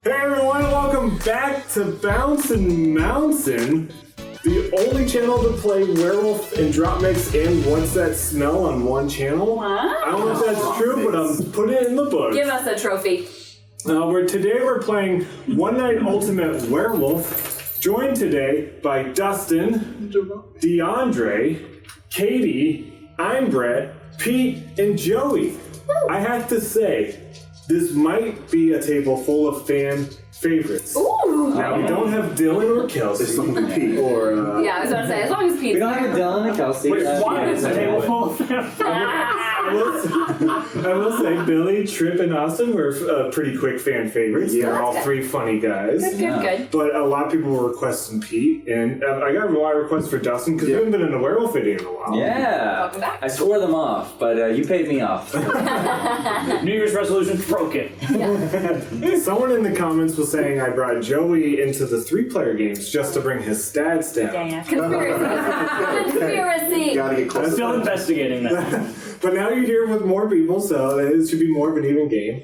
Hey everyone, welcome back to BouncinMouncin, the only channel to play Werewolf and Drop Mix and What's That Smell on one channel. Wow. I don't know if that's true, but I'm putting it in the book. Give us a trophy. Today we're playing One Night Ultimate Werewolf, joined today by Dustin, DeAndre, Katie, I'm Brett, Pete, and Joey. I have to say, this might be a table full of fan favorites. Ooh. Now, we don't have Dylan or Kelsey. It's only Pete. Or, Yeah, I was about to say, as long as Pete's We don't have a Dylan and Kelsey. Wait, why is the table full of fan I will say, Billy, Trip, and Austin were pretty quick fan favorites. Yeah. They're all three funny guys. Good. But a lot of people were requesting Pete, and I got a lot of requests for Dustin because we haven't been in a werewolf video in a while. Yeah. Welcome back. I swore them off, but you paid me off. New Year's resolution's broken. Someone in the comments was saying I brought Joey into the 3-player games just to bring his stats down. Yeah. Conspiracy. Gotta get close. Still investigating that. But now you're here with more people, so it should be more of an even game.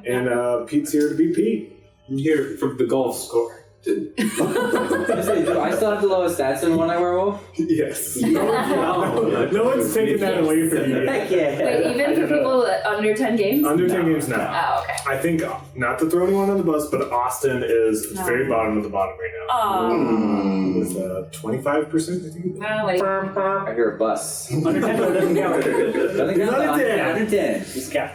And Pete's here to be Pete. Here for the golf score. Do I still have the lowest stats in One Night Werewolf? Yes. No one's taking that away from you yet. Heck yeah. Wait, even for people under 10 games? Under 10 games now. Oh, okay. I think, not to throw anyone on the bus, but Austin is very bottom of the bottom right now. Oh. With 25%, I think. Well, wait. I hear a bus. Under 10 doesn't count. Doesn't count. Under 10. Under 10. Just count.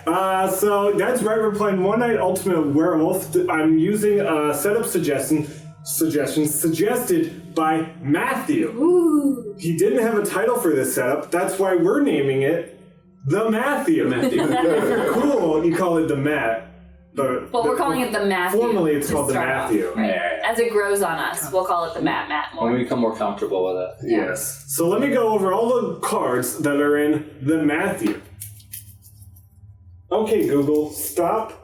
So that's right, we're playing One Night Ultimate Werewolf. I'm using setup suggestions suggested by Mathew. Ooh. He didn't have a title for this setup, that's why we're naming it the Mathew. If you're cool, you call it the Matt. But Well, we're calling it the Matthew. Formally, it's to called the start off, Mathew. right? As it grows on us, we'll call it the Matt more. When we become more comfortable with it. Yes. So let me go over all the cards that are in the Mathew. Okay, Google, stop.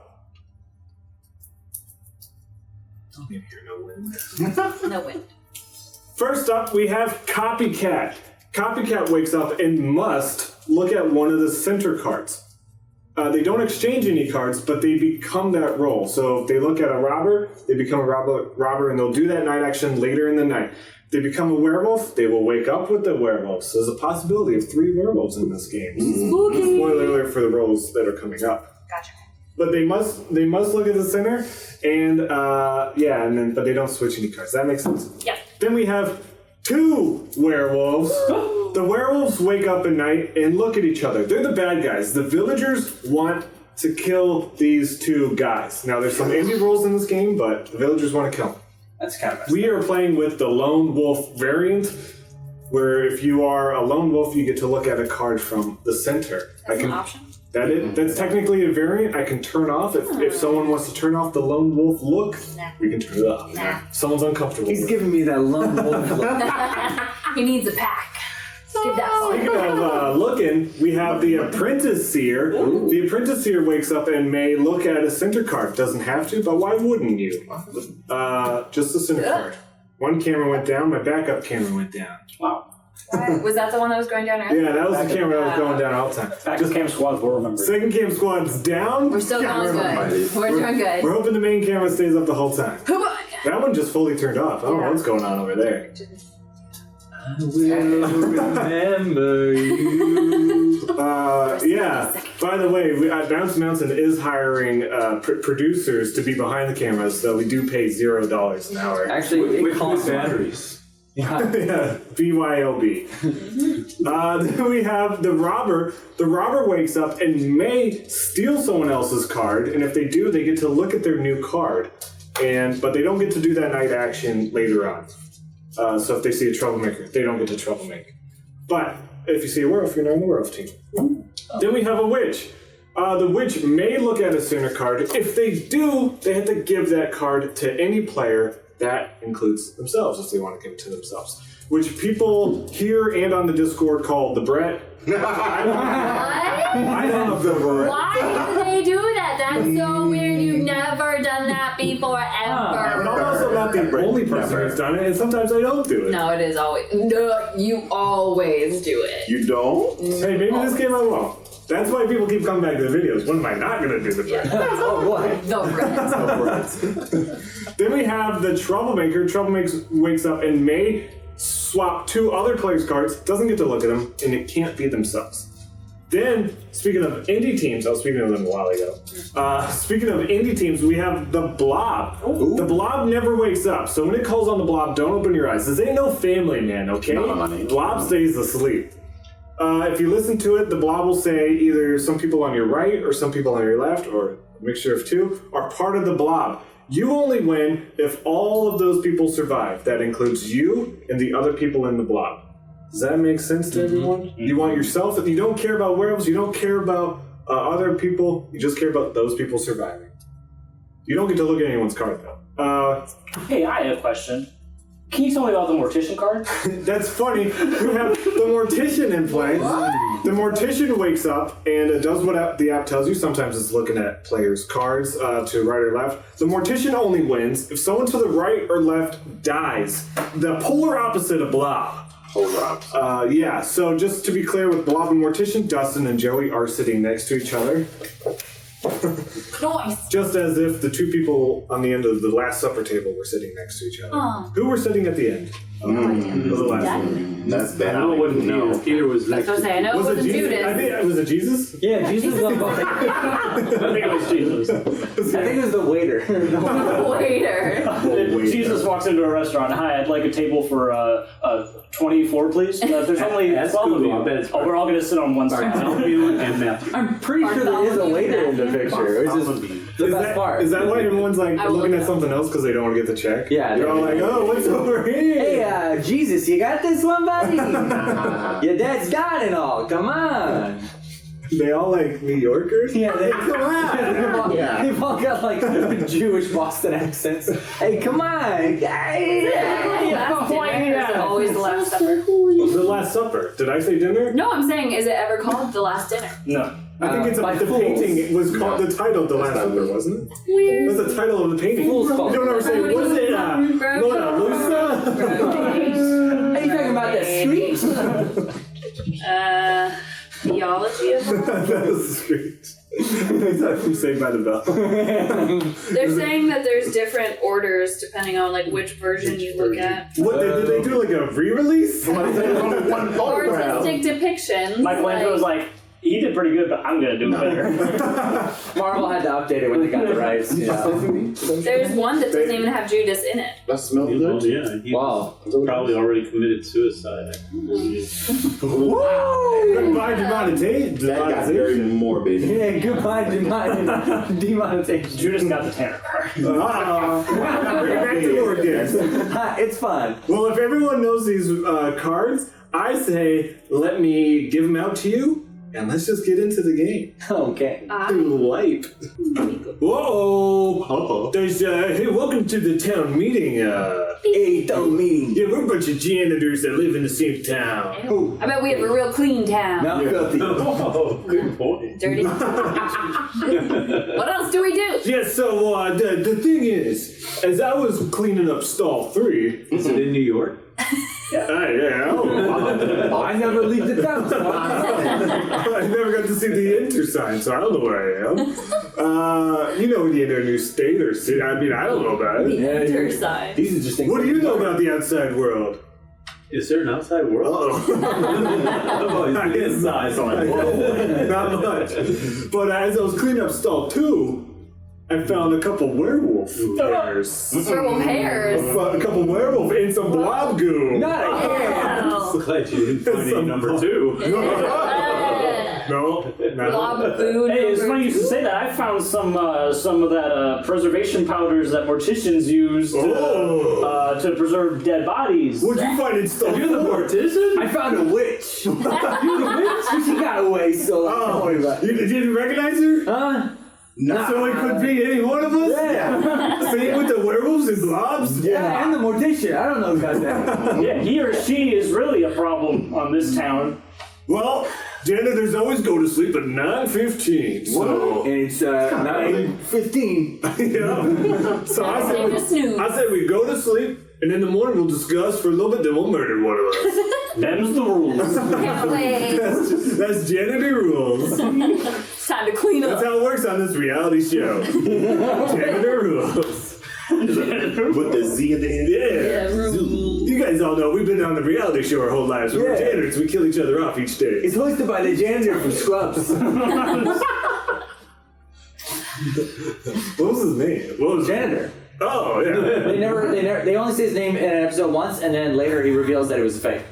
I'll give you no wind. No wind. First up, we have Copycat. Copycat wakes up and must look at one of the center cards. They don't exchange any cards, but they become that role. So if they look at a robber, they become a robber, and they'll do that night action later in the night. If they become a werewolf, they will wake up with the werewolf. So there's a possibility of 3 werewolves in this game. Spooky. Spoiler alert for the roles that are coming up. Gotcha. But they must look at the center, and but they don't switch any cards. That makes sense. Yeah. Then we have 2 werewolves. The werewolves wake up at night and look at each other. They're the bad guys. The villagers want to kill these 2 guys. Now, there's some indie rules in this game, but the villagers want to kill them. That's kind of We are playing with the lone wolf variant, where if you are a lone wolf, you get to look at a card from the center. That's an option. That's technically a variant I can turn off. If someone wants to turn off the lone wolf look, we can turn it off. Nah. Someone's uncomfortable He's with it. giving me that lone wolf look. He needs a pack. Give that Speaking of looking, we have the Apprentice Seer. The Apprentice Seer wakes up and may look at a center card. Doesn't have to, but why wouldn't you? Just the center card. One camera went down, my backup camera went down. Wow. Was that the one that was going down earlier? Yeah, that was the camera that was going down all the time. Backup cam squads will remember. Second cam squad's down. We're still going good. We're doing good. We're hoping the main camera stays up the whole time. Come on. That one just fully turned off. I don't know what's going on over there. I will remember you. By the way, BouncinMouncin is hiring producers to be behind the cameras, so we do pay $0 an hour. Actually, it costs batteries. Yeah, BYOB. Then we have the robber. The robber wakes up and may steal someone else's card, and if they do, they get to look at their new card. But they don't get to do that night action later on. So if they see a troublemaker, they don't get to troublemaker. But if you see a werewolf, you're not on the werewolf team. Then we have a witch. The witch may look at a center card. If they do, they have to give that card to any player. That includes themselves, if they want to give it to themselves. Which people here and on the Discord call the Brett. I don't know the Brett. Why do they do that? That's so weird. You've never done that before, I'm ever. also not the only person who's done it, and sometimes I don't do it. No, it is always. No, you always do it. You don't? Hey, maybe this game I won't. That's why people keep coming back to the videos. When am I not going to do the trick? Oh boy. The rest. Then we have the Troublemaker. Wakes up and may swap 2 other players' cards, doesn't get to look at them, and it can't be themselves. Then, speaking of indie teams, I was speaking of them a while ago. Speaking of indie teams, we have the Blob. Ooh. The Blob never wakes up, so when it calls on the Blob, don't open your eyes. This ain't no family man, okay? Blob stays asleep. If you listen to it, the Blob will say either some people on your right or some people on your left, or a mixture of 2, are part of the Blob. You only win if all of those people survive. That includes you and the other people in the Blob. Does that make sense to everyone? You want yourself, if you don't care about werewolves, you don't care about other people, you just care about those people surviving. You don't get to look at anyone's card, though. Hey, I have a question. Can you tell me about the Mortician card? That's funny. We have the Mortician in play. The Mortician wakes up and it does what the app tells you. Sometimes it's looking at players' cards to right or left. The Mortician only wins if someone to the right or left dies. The polar opposite of Blob. Yeah, so just to be clear, with Blob and Mortician, Dustin and Joey are sitting next to each other. Nice. Just as if the 2 people on the end of the Last Supper table were sitting next to each other. Aw. Who were sitting at the end of the last one? That's bad. I wouldn't know. Peter was I was next. gonna say, I know it wasn't Judas. I think was it Jesus? Yeah, Jesus was on both. I think it was Jesus. I think it was the waiter. Waiter. Jesus walks into a restaurant. Hi, I'd like a table for 24, please. There's only 12 of you. Oh, we're all gonna sit on one side. and Mathew. I'm pretty sure there is a waiter in the picture. It's just the best part. Is that why everyone's like I will looking look at something else because they don't want to get the check? Yeah, They're all like, oh, what's over here? Hey, Jesus, you got this one, buddy? Your dad's God and all. Come on. They all like New Yorkers? Yeah, they Come on! They've all got like Jewish Boston accents. Hey, come on, guys. Always the Last Supper. The Last Supper. Did I say dinner? No, I'm saying, is it ever called The Last Dinner? No. I think it's by the fools. painting was called the title The Last Supper, wasn't it? Weird. That's the title of the painting. Fools You called. don't ever say, what's it? Mona Lisa? Are you talking about the street? Theology of That was sweet. Is that from Saved by the Bell? They're saying that there's different orders depending on like which version you look at. What, did they do like a re-release? Artistic depictions. Michelangelo was like, he did pretty good, but I'm gonna do better. Marvel had to update it when they got the rights. Yeah. There's one that doesn't even have Judas in it. That smells Well, good. yeah, he Wow. probably already committed suicide. Goodbye, demonetization. That got very morbid. Yeah, goodbye, demonetization. Judas got the Tanner card. Bring it back to work again. It's fun. Well, if everyone knows these cards, I say let me give them out to you, and let's just get into the game. Okay. Wipe. Whoa! Uh-oh. There's hey, welcome to the town meeting. Hey, don't mean. Yeah, we're a bunch of janitors that live in the same town. I bet we have a real clean town. Not filthy. Oh, good point. Dirty. What else do we do? Yeah, so the thing is, as I was cleaning up stall 3, Is it in New York? yeah. I never leave the town. I never got to see the enter sign, so I don't know where I am. You know when you enter a new state or city, I mean, I don't know about it. The enter side. These are just things. What do you know about the outside world? Is there an outside world? Oh, I guess not. not much. But as I was cleaning up stall 2, I found a couple werewolf hairs. Werewolf hairs. A couple werewolf and some blob goo. Not a hair. Wow. Glad you didn't find any number 2. No, Blob food. Hey, it's funny you should say that. I found some of that preservation powders that morticians use to preserve dead bodies. What'd you find in stall 4? You're the mortician? I found a witch. You the witch? She got away, so don't worry about it. You didn't recognize her? Huh? So it could be any one of us? Yeah. Same with the werewolves and blobs? Yeah, and the mortician. I don't know about that. Yeah, he or she is really a problem on this town. Well, Janitors always go to sleep at 9:15. So, And it's 9:15. yeah. So I Time to snooze. said we go to sleep, and in the morning we'll discuss for a little bit, then we'll murder one of us. Them's the rules. Can't wait. That's janitor rules. It's time to clean That's up. how it works on this reality show. Janitor rules. With the Z at the end. Yeah. You guys all know we've been on the reality show our whole lives. We're Yeah. janitors. We kill each other off each day. It's hosted by the janitor from Scrubs. What was his name? What was Janitor. Oh, yeah. They only say his name in an episode once, and then later he reveals that it was fake.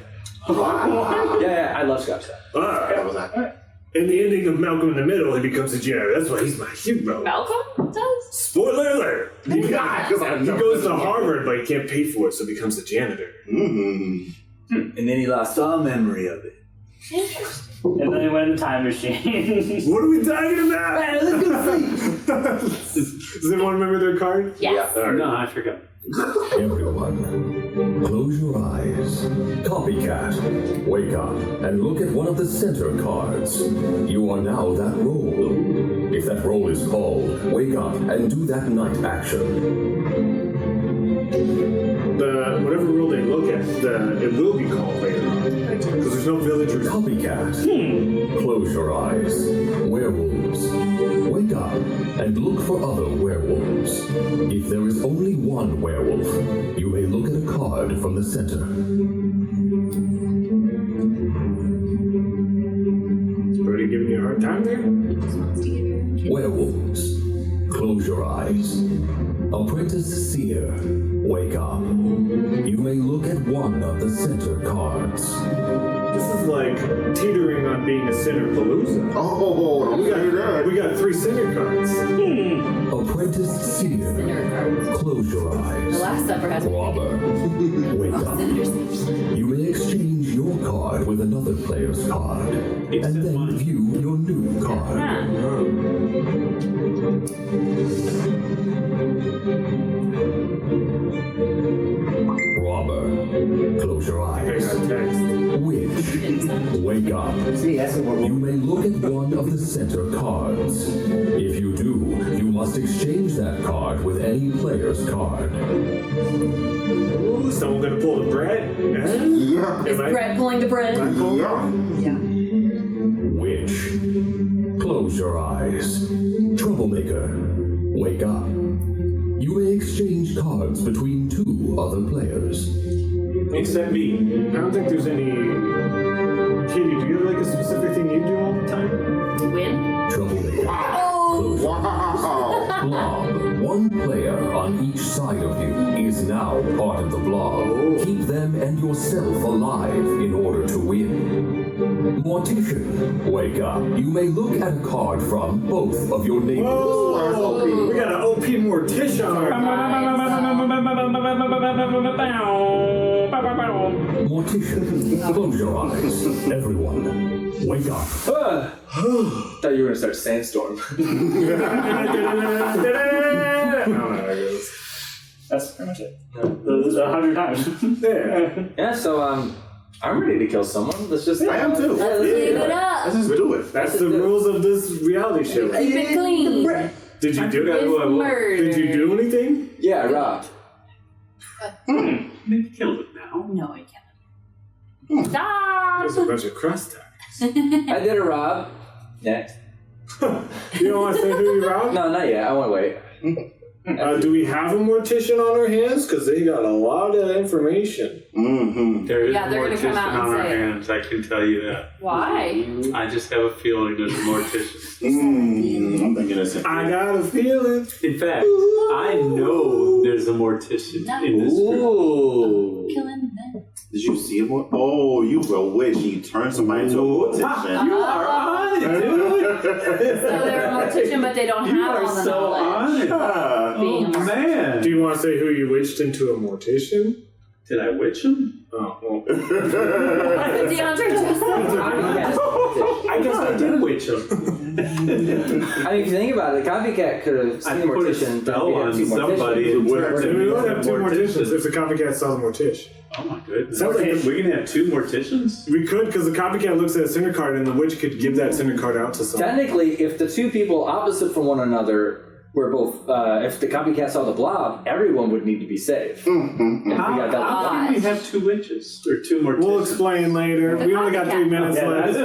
Yeah, I love Scrubs. Alright. In the ending of Malcolm in the Middle, he becomes a janitor. That's why he's my hero. Malcolm does? Spoiler alert! He goes to Harvard, but he can't pay for it, so he becomes a janitor. Mm-hmm. And then he lost all memory of it. Interesting. And then they went in the time machine. What are we talking about? Hey, let's go sleep. Does anyone remember their card? Yes. All right. No, I forgot. Everyone, close your eyes. Copycat, wake up and look at one of the center cards. You are now that role. If that role is called, wake up and do that night action. Whatever rule they look at, it will be called later on. Because there's no villagers. Copycat, close your eyes. Werewolves, wake up and look for other werewolves. If there is only one werewolf, you may look at a card from the center. Already giving me a hard time there? Werewolves, close your eyes. Apprentice Seer, wake up. You may look at one of the center cards. This is like teetering on being a center palooza. Oh, don't say that. We got 3 center cards. Apprentice Seer, Sinner cards. close your The eyes. Last Supper has Robber, wake up. sinners. You may exchange your card with another player's card, and then view your new card. Robber, close your I eyes. got text. Witch, wake up. See, that's what You may look at one of the center cards. If you do, you must exchange that card with any player's card. Ooh, someone gonna pull the bread? Eh? Yeah. Is Am I- Brett pulling the bread? Yeah. Witch, close your eyes. Troublemaker, wake up. You may exchange cards between 2 other players. Except me. I don't think there's any... Katie, do you have like a specific thing you do all the time? Win? Troublemaker, close your eyes. Wow. Blob, one player on each side of you is now part of the blob. Keep them and yourself alive in order to win. Mortician, wake up. You may look at a card from both of your neighbors. Oh, we got an OP Mortician on our Mortician, close your eyes. Everyone, wake up. thought you were gonna start Sandstorm. I don't know how it goes. That's pretty much it. 100 times. Yeah. Yeah, so I'm ready to kill someone. Let's just. I am too. Let's clean it up. Let's just do it. That's the rules of this reality show. Keep it clean. Did you do With murder. Did you do anything? Yeah, robbed. Maybe kill it now. No, I can't. Stop! There's a bunch of crosstalk. I did a rob. Next. You don't want to say who you robbed? No, not yet. I want to wait. Do we have a mortician on our hands? Because they got a lot of information. Mm-hmm. There is Yeah, they're a gonna come mortician out and on our say it. hands, I can tell you that. Why? I just have a feeling there's a mortician. I'm thinking it's I got a feeling. In fact, I know there's a mortician in this group. Ooh. Killing them. Did you see it? Oh, you were a witch. You turned somebody into a mortician. You are on it, dude. So they're a mortician, but they don't You have are all the so knowledge. on it. Ah. Being a Oh, man. Do you want to say who you witched into a mortician? Did I witch him? Oh, well. DeAndre just I guess I did witch him. I mean, if you think about it, the copycat could have I seen put a Mortician. spell on somebody. We would have two morticians if the copycat saw the mortician. Oh my goodness. Sounds like We're going to have 2 morticians? We could, because the copycat looks at a cinder card and the witch could give that cinder card out to someone. Technically, if the two people opposite from one another were both, if the copycat saw the blob, everyone would need to be saved. How can we have 2 witches? Or 2 morticians? We'll explain later. We only got 3 minutes left.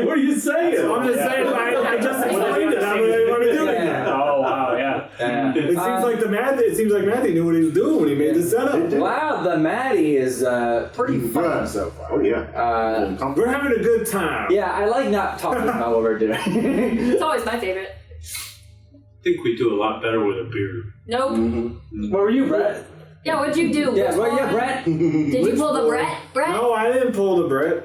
What are you saying? I'm just saying, I just explained it. How would I want to do it now? Oh wow, yeah. It seems like Matthew knew what he was doing when he made this setup. Wow, the Maddie is pretty fun so far. Oh, yeah. We're having a good time. Yeah, I like not talking about what we're doing. It's always my favorite. I think we do a lot better with a beer. Nope. What were you, Brett? Yeah, what'd you do? Yeah, Brett. Did you pull the Brett? No, I didn't pull the Brett.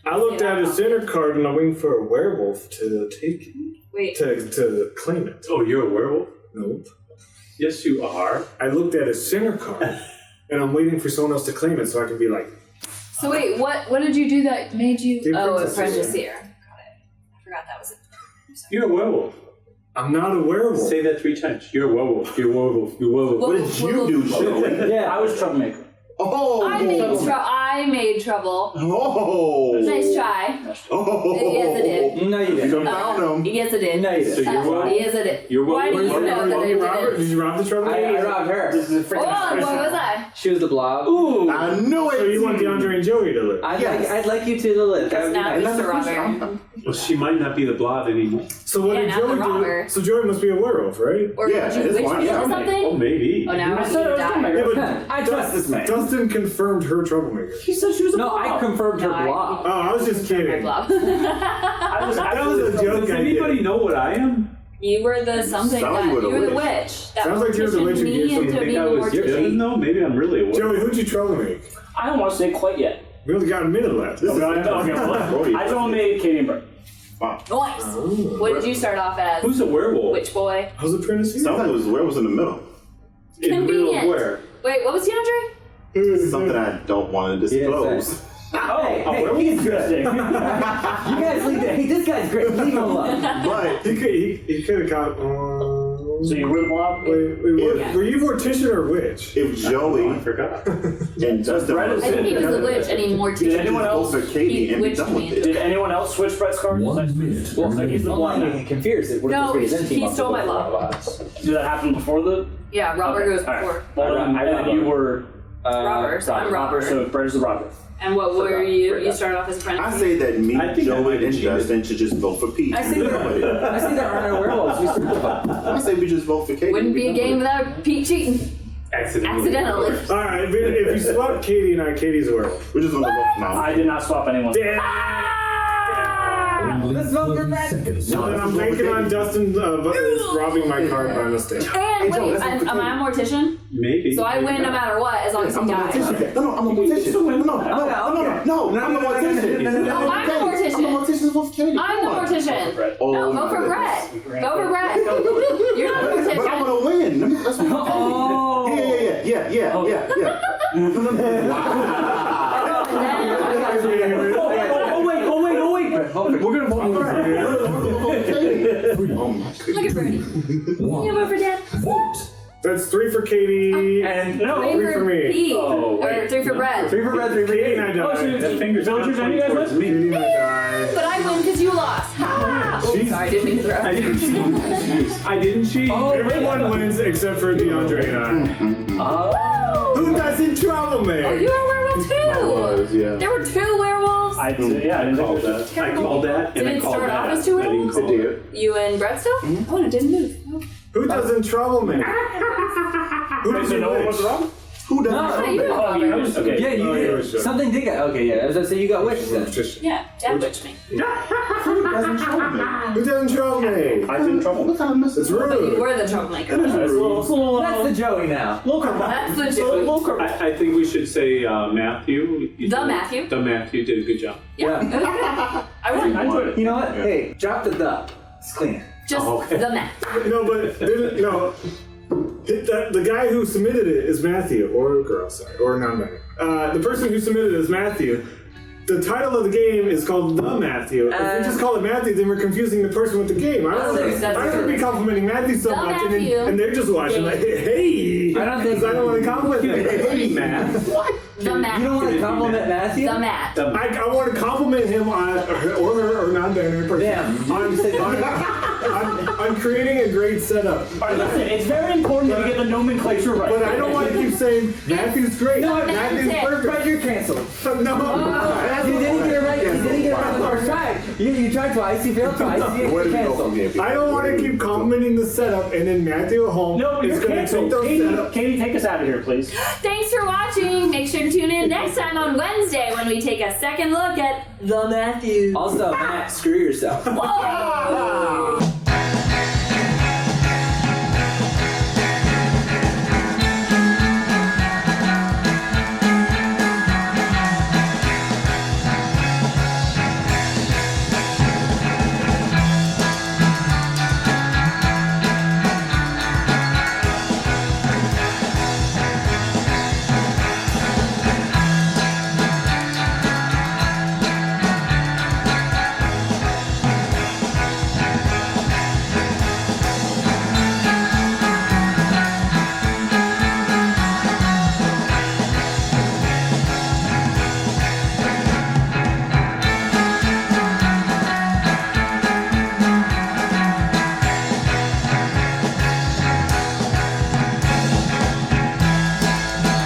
I looked at a cinder card and I'm waiting for a werewolf to take it. Wait. To claim it. Oh, you're a werewolf? Nope. Yes, you are. I looked at a cinder card and I'm waiting for someone else to claim it so I can be like, So wait, what did you do that made you? The apprentice apprentice here. here. Got it. I forgot that was it. You're a werewolf. I'm not a werewolf. Say that 3 times. You're a werewolf. You're a werewolf. You're a werewolf. What did you do, Joey? Yeah. I was troublemaker. Oh! I made trouble. Oh! Nice try. Oh! Yes, I did. No, you You didn't. found him. Yes, I did. No, you So didn't. you're a werewolf? Yes, I did. You're Why do you werewolf. know that I did? Did you rob the trouble? I robbed her. Oh, what was I? She was the blob. Ooh. I knew it! So you want DeAndre and Joey to live? I'd like you two to live. That would be Now nice. Mr. Robert. Well, she might not be the blob anymore. So what Yeah, did not the Joey do? robber. So Joey must be a werewolf, right? Or Yeah, did you it is wish one. me Yeah, or okay. something? Oh, maybe. Oh, now I want you said to I was die. troublemaker. Yeah, I trust this man. Dustin confirmed her troublemaker. He said she was a No, I blob. confirmed her No, blob. Oh, I was just My kidding. blob. I was That was a joke. Does I anybody did. know what I am? You were the something Sound that you you were the were the witch. witch. That Sounds like you were the witch who mortician gave me some- into I being a was mortician. good. No, maybe I'm really a werewolf. Joey, who'd you troublemaker? I don't want to say it quite yet. We only got a minute left. This is I don't made Katie and Brett. Nice. What did you start off as? Who's a werewolf? Witch boy. How's the apprentice here? Something was where was in the middle. In the middle of Convenient. where? Wait, what was DeAndre? Something I don't want to He didn't disclose. say. Oh, Hey, he's good. You guys leave that. Hey, this guy's great. Leave him alone. But He could have caught. So you were the blob? Wait, Yeah. were you mortician or witch? if Joey I forgot. and Dustin Brett is I think he was the witch and he mortician. Did anyone else? for Katie He and be witched done with me. it. Did anyone else switch Brett's cards? 1 minute. Well, So he's the I'm one. confused. It No, worked for his he stole my blob. Did that happen before the? Yeah, Robert goes All right. before. Well, then, and you were Robert, so I'm Robert. So Brett is the robber. And what were you? You started off as a I apprentice? say that me, I think I might Joey, have and cheated. Dustin should just vote for Pete. I see that aren't our werewolves. We certified. I say we just vote for Katie. Wouldn't be a and game done without Pete cheating. Accidentally. Alright, if you swap Katie and I, Katie's a werewolf. with it. We're just gonna vote now. I did not swap anyone. Damn! Only Let's vote for 30 Brett. seconds. So then I'm banking on Dustin robbing my card by mistake. And Joe, wait, that's am I a mortician? Maybe. So I win no matter what, as long as he I'm a dies. mortician. No, I'm a mortician. No, I'm a mortician. No, I'm the mortician. I'm a mortician. Vote for Katie. I'm the mortician. Oh, No, my vote for goodness. Brett. Go for Brett. You're not a But I'm mortician. gonna win. Let's vote for Oh. Katie. Yeah. Oh, wait. We're gonna vote for Brett. Oh my Look at goodness. Brady. You vote for Dad? Vote. That's 3 for Katie. And No. 3 for me. Pete. Oh, Or wait. 3 for Brett. 3 for Brett, 3 for Katie and Katie. I Oh, so died. the fingers don't you guys towards win? me. Katie and I died. But I win because you lost. Ha! Oh, Jeez. sorry, didn't mean to throw. I didn't cheat. I didn't cheat. Everyone wins except for DeAndre and I. Who doesn't troublemaker? Oh, you were a werewolf too. Yeah. There were 2 werewolves. I did called that. I called that, Did and I it called start that. off as 2 I didn't werewolves? call it. You and Brett still? Oh, and it didn't move. Oh. Who doesn't troublemaker? Who Wait, does so you no one was wish? wrong? Who doesn't No. Hey, you troublemaker? know Oh, you Robert. okay. Yeah, you Oh, you were did. sure. Something did get. Okay, yeah. I was gonna say you got wishes then. Yeah, Dad witched me. Who doesn't troublemaker? Who doesn't troublemaker? I didn't trouble. What kind of mess It's is But you rude. were the troublemaker. That's a little, That's the Joey now. That's the joke. I think we should say Matthew. You The did- Matthew? The Matthew did a good job. Yeah, it was good. I won. I enjoyed it. You know what? Hey, drop the "the." It's cleaner. Just Oh, okay. the math. No, but no. The guy who submitted it is Mathew, or a girl, sorry, or non-binary. The person who submitted it is Mathew. The title of the game is called The Mathew. If we just call it Mathew, then we're confusing the person with the game. I don't want to be complimenting Mathew so much, and they're just watching like, hey. I don't think I don't want to compliment him. Hey, man. What? The Matt. You don't want to compliment Mathew? The Matt. I want to compliment him on, or her, or non-binary person. I'm creating a great setup. Alright, listen, it's very important that we get the nomenclature right. But I don't want to keep saying Matthew's great. No, Matthew's perfect. Right, you're canceled. No. You didn't get it right. You didn't get it right the first time. You tried twice. You failed twice. Where You did we go canceled. from here? I don't want to keep complimenting the setup and then Mathew at home No, is you're going to canceled. take those setups. Katie, take us out of here, please. Thanks for watching. Make sure to tune in next time on Wednesday when we take a second look at The Mathew. Also, Matt, screw yourself. Whoa!